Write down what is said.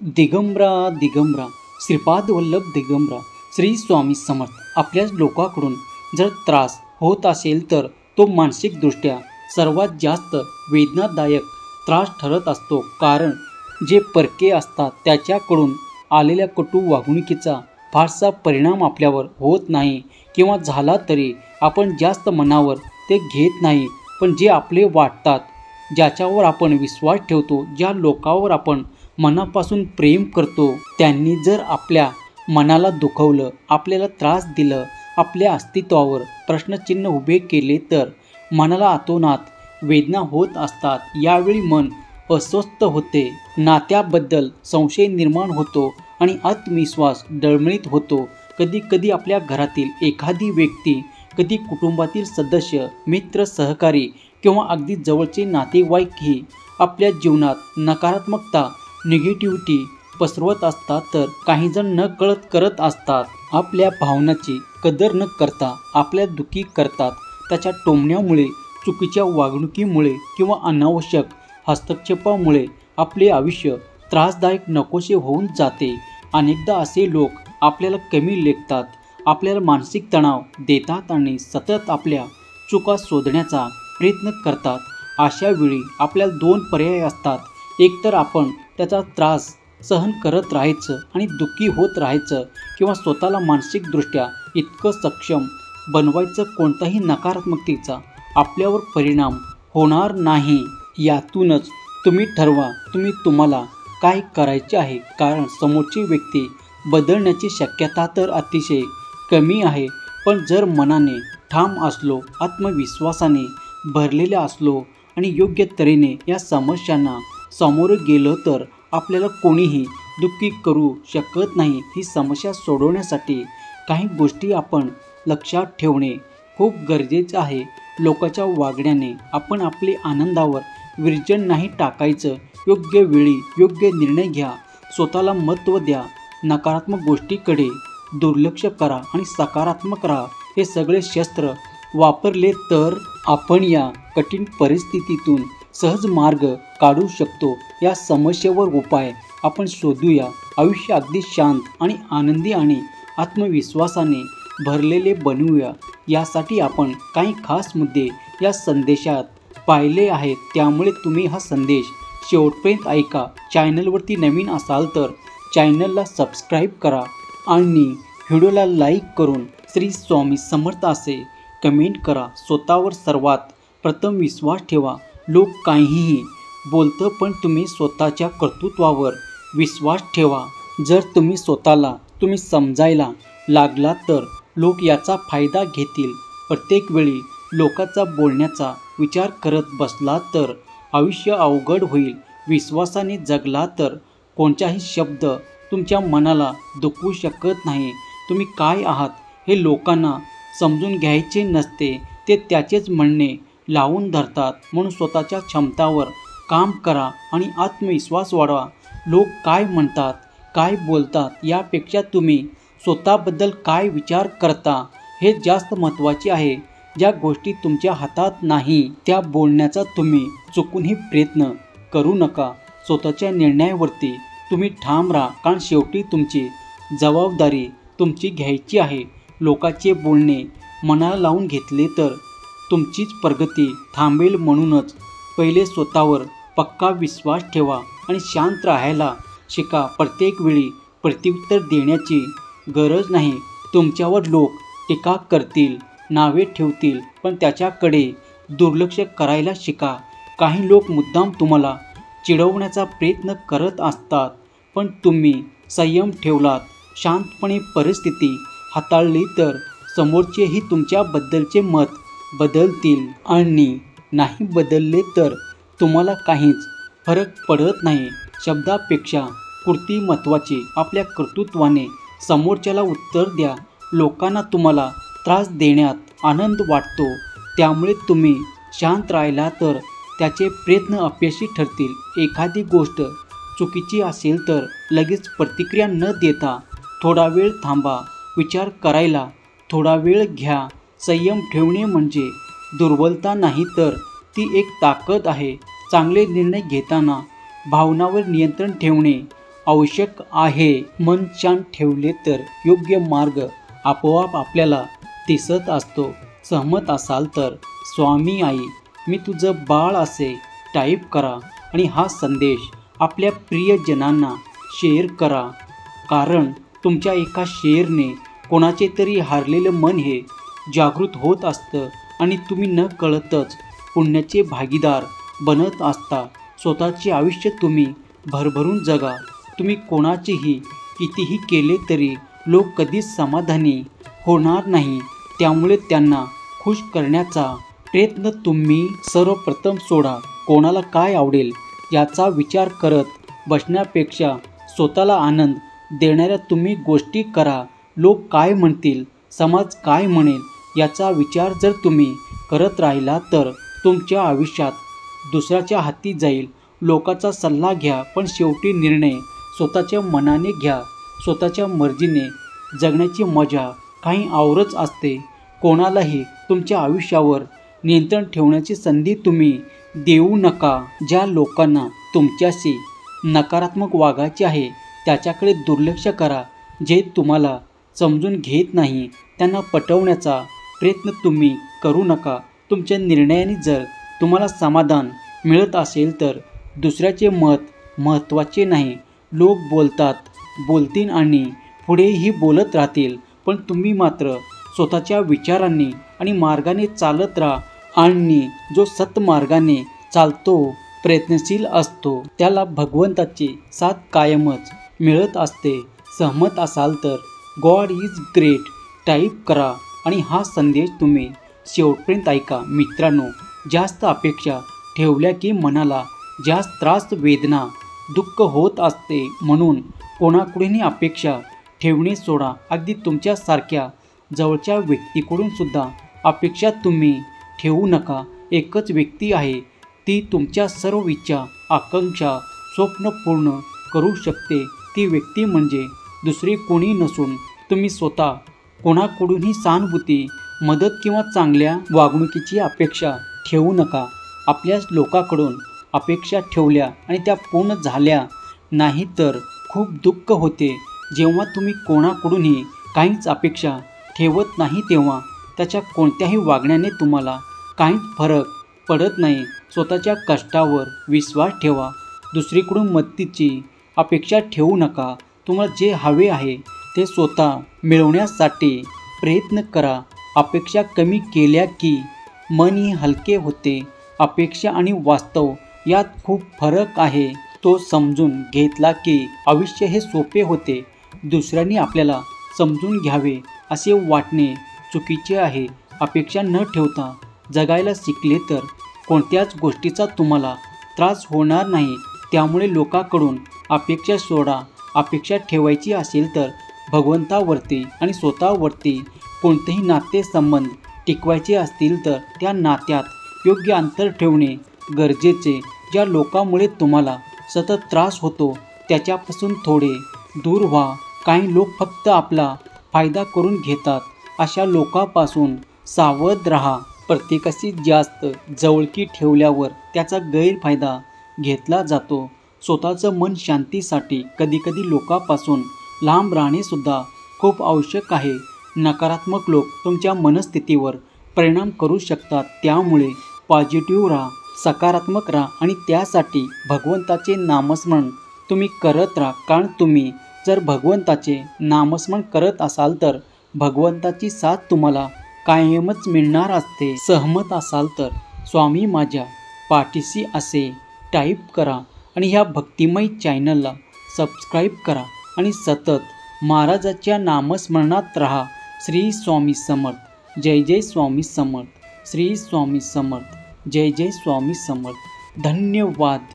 दिगंबरा दिगंबरा श्रीपाद वल्लभ दिगंबरा श्री स्वामी समर्थ आपल्या लोकांकडून जर त्रास होत असेल तर तो मानसिकदृष्ट्या सर्वात जास्त वेदनादायक त्रास ठरत असतो। कारण जे परके असतात त्याच्याकडून आलेल्या कटू वागणुकीचा फारसा परिणाम आपल्यावर होत नाही किंवा झाला तरी आपण जास्त मनावर ते घेत नाही। पण जे आपले वाटतात, ज्याच्यावर आपण विश्वास ठेवतो, ज्या लोकांवर आपण मनापासून प्रेम करतो, त्यांनी जर आपल्या मनाला दुखवलं, आपल्याला त्रास दिलं, आपल्या अस्तित्वावर प्रश्नचिन्ह उभे केले तर मनाला अतोनात वेदना होत असतात। यावेळी मन अस्वस्थ होते, नात्याबद्दल संशय निर्माण होतो आणि आत्मविश्वास डळमळीत होतो। कधी कधी आपल्या घरातील एखादी व्यक्ती, कधी कुटुंबातील सदस्य, मित्र, सहकारी किंवा अगदी जवळचे नातेवाईकही आपल्या जीवनात नकारात्मकता, निगेटिव्हिटी पसरवत असतात, तर काही जण नकळत करत असतात। आपल्या भावनांची कदर न करता आपल्या दुखी करतात। त्याच्या टोमण्यामुळे, चुकीच्या वागणुकीमुळे किंवा अनावश्यक हस्तक्षेपामुळे आपले आयुष्य त्रासदायक नकोसे होऊन जाते। अनेकदा असे लोक आपल्याला कमी लेखतात, आपल्याला मानसिक तणाव देतात आणि सतत आपल्या चुका शोधण्याचा प्रयत्न करतात। अशा वेळी आपल्याला दोन पर्याय असतात। एकतर आपण त्याचा त्रास सहन करत राहायचं आणि दुःखी होत राहायचं, किंवा स्वतःला मानसिकदृष्ट्या इतकं सक्षम बनवायचं कोणताही नकारात्मकतेचा आपल्यावर परिणाम होणार नाही। यातूनच तुम्ही ठरवा तुम्हाला काय करायचे आहे। कारण समोरची व्यक्ती बदलण्याची शक्यता तर अतिशय कमी आहे, पण जर मनाने ठाम असलो, आत्मविश्वासाने भरलेले असलो आणि योग्य तऱ्हेने या समस्यांना सामोरे गेलो तर आपल्याला कोणीही दुःखी करू शकत नाही। ही समस्या सोडवण्यासाठी काही गोष्टी आपण लक्षात ठेवणे खूप गरजेचे आहे। लोकांच्या वागण्याने आपण आपले आनंदावर विरजण नाही टाकायचं। योग्य वेळी योग्य निर्णय घ्या, स्वतःला महत्त्व द्या, नकारात्मक गोष्टीकडे दुर्लक्ष करा आणि सकारात्मक राहा। हे सगळे शस्त्र वापरले तर आपण या कठीण परिस्थितीतून सहज मार्ग काढू शकतो। या समस्येवर उपाय आपण शोधूया। आयुष्य अगदी शांत आणि आनंदी आणि आत्मविश्वासाने भरलेले बनवूया। यासाठी आपण काही खास मुद्दे या संदेशात पाहिले आहेत, त्यामुळे तुम्ही हा संदेश शेवटपर्यंत ऐका। चॅनलवरती नवीन असाल तर चॅनलला सबस्क्राईब करा आणि व्हिडिओला लाईक करून श्री स्वामी समर्थ असे कमेंट करा। स्वतःवर सर्वात प्रथम विश्वास ठेवा। लोक काहीही बोलतं, पण तुम्ही स्वतःच्या कर्तृत्वावर विश्वास ठेवा। जर तुम्ही स्वतःला समजायला लागलात तर लोक याचा फायदा घेतील। प्रत्येक वेळी लोकांचा बोलण्याचा विचार करत बसलात तर आयुष्य अवघड होईल। विश्वासाने जगला तर कोणताही शब्द तुमच्या मनाला दुखवू शकत नाही। तुम्ही काय आहात हे लोकांना समजून घ्यायचे नसते, ते त्याचेच म्हणणे लावून धरतात। म्हणून स्वतःच्या क्षमतावर काम करा आणि आत्मविश्वास वाढवा। लोक काय म्हणतात, काय बोलतात यापेक्षा तुम्ही स्वतःबद्दल काय विचार करता हे जास्त महत्त्वाचे आहे। ज्या गोष्टी तुमच्या हातात नाही त्या बोलण्याचा तुम्ही चुकूनही प्रयत्न करू नका। स्वतःच्या निर्णयावरती तुम्ही ठाम राहा, कारण शेवटी तुमची जबाबदारी तुमची घ्यायची आहे। लोकांचे बोलणे मनाला लावून घेतले तर तुमचीच प्रगती थांबेल। म्हणूनच पहिले स्वतःवर पक्का विश्वास ठेवा आणि शांत राहायला शिका। प्रत्येक वेळी प्रत्युत्तर देण्याची गरज नाही। तुमच्यावर लोक टीका करतील, नावे ठेवतील, पण त्याच्याकडे दुर्लक्ष करायला शिका। काही लोक मुद्दाम तुम्हाला चिडवण्याचा प्रयत्न करत असतात, पण तुम्ही संयम ठेवलात, शांतपणे परिस्थिती हाताळली तर समोरचेही तुमच्याबद्दलचे मत बदलतील आणि नाही बदलले तर तुम्हाला काहीच फरक पडत नाही। शब्दापेक्षा कृती महत्त्वाची। आपल्या कर्तृत्वाने समोरच्याला उत्तर द्या। लोकांना तुम्हाला त्रास देण्यात आनंद वाटतो, त्यामुळे तुम्ही शांत राहिला तर त्याचे प्रयत्न अपयशी ठरतील। एखादी गोष्ट चुकीची असेल तर लगेच प्रतिक्रिया न देता थोडा वेळ थांबा, विचार करायला थोडा वेळ घ्या। संयम ठेवणे म्हणजे दुर्बलता नाही, तर ती एक ताकद आहे। चांगले निर्णय घेताना भावनांवर नियंत्रण ठेवणे आवश्यक आहे. मन शांत ठेवले तर योग्य मार्ग आपोआप आपल्याला दिसत असतो. सहमत असाल तर स्वामी आई मी तुझं बाळ असे टाईप करा आणि हा संदेश आपल्या प्रियजनांना शेअर करा. कारण तुमच्या एका शेअरने कोणाचे तरी हारलेलं मन हे जागृत होत असतं आणि तुम्ही न कळतच पुण्याचे भागीदार बनत असता. स्वतःचे आयुष्य तुम्ही भरभरून जगा. तुम्ही कोणाचेही कितीही केले तरी लोक कधीच समाधानी होणार नाही. त्यामुळे त्यांना खुश करण्याचा प्रयत्न तुम्ही सर्वप्रथम सोडा. कोणाला काय आवडेल याचा विचार करत बसण्यापेक्षा स्वतःला आनंद देणाऱ्या तुम्ही गोष्टी करा. लोक काय म्हणतील, समाज काय म्हणेल याचा विचार जर तुम्ही करत राहिला तर तुमच्या आयुष्यात दुसऱ्याच्या हाती जाईल. लोकांचा सल्ला घ्या पण शेवटी निर्णय स्वतःच्या मनाने घ्या. स्वतःच्या मर्जीने जगण्याची मजा काही औरच असते. कोणालाही तुमच्या आयुष्यावर नियंत्रण ठेवण्याची संधी तुम्ही देऊ नका. ज्या लोकांना तुमच्याशी नकारात्मक वागायचे आहे त्याच्याकडे दुर्लक्ष करा. जे तुम्हाला समजून घेत नाही त्यांना पटवण्याचा प्रयत्न तुम्ही करू नका. तुमच्या निर्णयाने जर तुम्हाला समाधान मिळत असेल तर दुसऱ्याचे मत महत्त्वाचे नाही. लोक बोलतील आणि पुढेही बोलत राहतील पण तुम्ही मात्र स्वतःच्या विचारांनी आणि मार्गाने चालत राहा. आणि जो सत्मार्गाने चालतो प्रयत्नशील असतो त्याला भगवंताची साथ कायमच मिळत असते. सहमत असाल तर गॉड इज ग्रेट टाईप करा आणि हा संदेश तुम्ही शेवटपर्यंत ऐका. मित्रांनो, जास्त अपेक्षा ठेवल्या की मनाला जास्त त्रास, वेदना, दुःख होत असते. म्हणून कोणाकडूनही अपेक्षा ठेवणे सोडा. अगदी तुमच्यासारख्या जवळच्या व्यक्तीकडून सुद्धा अपेक्षा तुम्ही ठेवू नका. एकच व्यक्ती आहे ती तुमच्या सर्व इच्छा, आकांक्षा, स्वप्न पूर्ण करू शकते. ती व्यक्ती म्हणजे दुसरी कोणी नसून तुम्ही स्वतः. कोणाकडूनही सहानुभूती, मदत किंवा चांगल्या वागणुकीची अपेक्षा ठेवू नका. आपल्याच लोकांकडून अपेक्षा ठेवल्या आणि त्या पूर्ण झाल्या नाही तर खूप दुःख होते. जेव्हा तुम्ही कोणाकडूनही काहीच अपेक्षा ठेवत नाही तेव्हा त्याच्या कोणत्याही वागण्याने तुम्हाला काहीच फरक पडत नाही. स्वतःच्या कष्टावर विश्वास ठेवा. दुसरीकडून मदतीची अपेक्षा ठेवू नका. तुम्हाला जे हवे आहे ते स्वतः मिळवण्यासाठी प्रयत्न करा. अपेक्षा कमी केल्या की मनही हलके होते. अपेक्षा आणि वास्तव यात खूप फरक आहे. तो समजून घेतला की आयुष्य हे सोपे होते. दुसऱ्यांनी आपल्याला समजून घ्यावे असे वाटणे चुकीचे आहे. अपेक्षा न ठेवता जगायला शिकले तर कोणत्याच गोष्टीचा तुम्हाला त्रास होणार नाही. त्यामुळे लोकांकडून अपेक्षा सोडा. अपेक्षा ठेवायची असेल तर भगवंतावरती आणि स्वतःवरती. कोणतेही नातेसंबंध टिकवायचे असतील तर त्या नात्यात योग्य अंतर ठेवणे गरजेचे. ज्या लोकांमुळे तुम्हाला सतत त्रास होतो त्याच्यापासून थोडे दूर व्हा. काही लोक फक्त आपला फायदा करून घेतात. अशा लोकांपासून सावध राहा. प्रत्येकाशी जास्त जवळकी ठेवल्यावर त्याचा गैरफायदा घेतला जातो. स्वतःचं मन शांतीसाठी कधीकधी लोकांपासून लांब राहणेसुद्धा खूप आवश्यक आहे. नकारात्मक लोक तुमच्या मनस्थितीवर परिणाम करू शकतात. त्यामुळे पॉझिटिव्ह राहा, सकारात्मक राहा आणि त्यासाठी भगवंताचे नामस्मरण तुम्ही करत राहा. कारण तुम्ही जर भगवंताचे नामस्मरण करत असाल तर भगवंताची साथ तुम्हाला कायमच मिळणार असते. सहमत असाल तर स्वामी माझ्या पाठीशी असे टाईप करा आणि ह्या भक्तिमय चॅनलला सबस्क्राईब करा आणि सतत महाराजाच्या नामस्मरणात राहा. श्री स्वामी समर्थ. जय जय स्वामी समर्थ. श्री स्वामी समर्थ. जय जय स्वामी समर्थ. धन्यवाद.